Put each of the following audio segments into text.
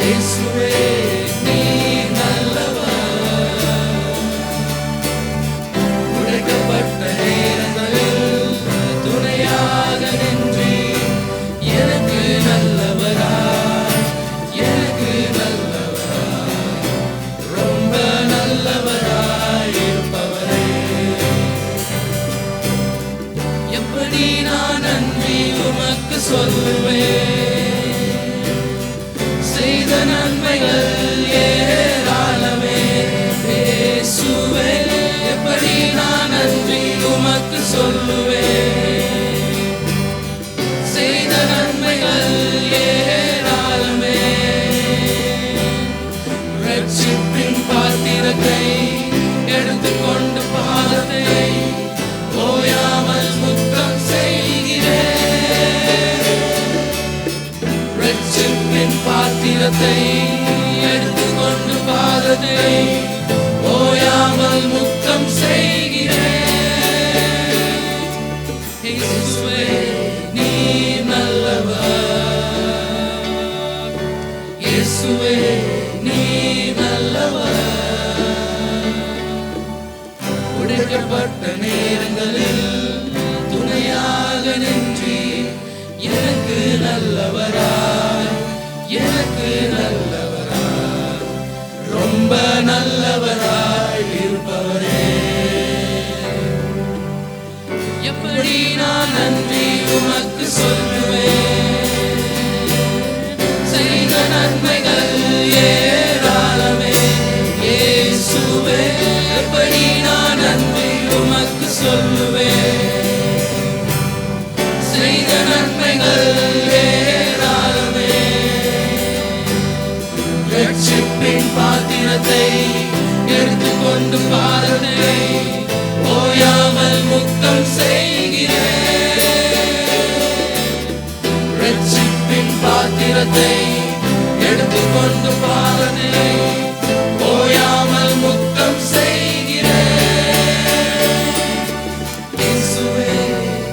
இயேசுவே நீர் நல்லவர். உடைக்கப்பட்ட நேரங்களில் துணையாக நின்றீர். எனக்கு நல்லவராய், எனக்கு நல்லவராய், ரொம்ப நல்லவராய் இருப்பவரே. எப்படி நான் நன்றி உமக்கு சொல்லுவேன்? செய்த நன்மைகள் ஏராளமே இயேசுவே. எப்படி நான் நன்றி உமக்கு சொல்லுவேன்? செய்த நன்மைகள் ஏராளமே. ரட்சிப்பின் பாத்திரத்தை எடுத்துக்கொண்டு பாதத்தை ஓயாமல் முத்தம் செய்கிறேன். ரட்சிப்பின் பாத்திரத்தை எடுத்துக்கொண்டு பாதத்தை ஓயாமல் முத்தம் செய்கிறேன். இயேசுவே நீர் நல்லவர். இயேசுவே நீர் நல்லவர். உடைக்கப்பட்ட நேரங்களில் துணையாக நின்றீர். எனக்கு நல்லவராய், எனக்கு நல்லவராய், ரொம்ப நல்லவராய் இருப்பவரே. எப்படி நான் நன்றி உமக்கு சொல்லுவேன்? செய்த நன்மைகள் ஏராளமே இயேசுவே. எப்படி நான் நன்றி உமக்கு சொல்லுவேன்? செய்த நன்மைகள் ஏராளமே. ரட்சிப்பின் பாத்திரத்தை எடுத்துக்கொண்டு பாதத்தை ஓயாமல் முத்தம் செய்கிறேன். ரட்சிப்பின் பாத்திரத்தை எடுத்துக்கொண்டு பாதத்தை ஓயாமல் முத்தம் செய்கிறேன். இயேசுவே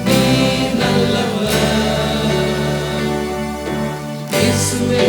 நீர் நல்லவர். இயேசுவே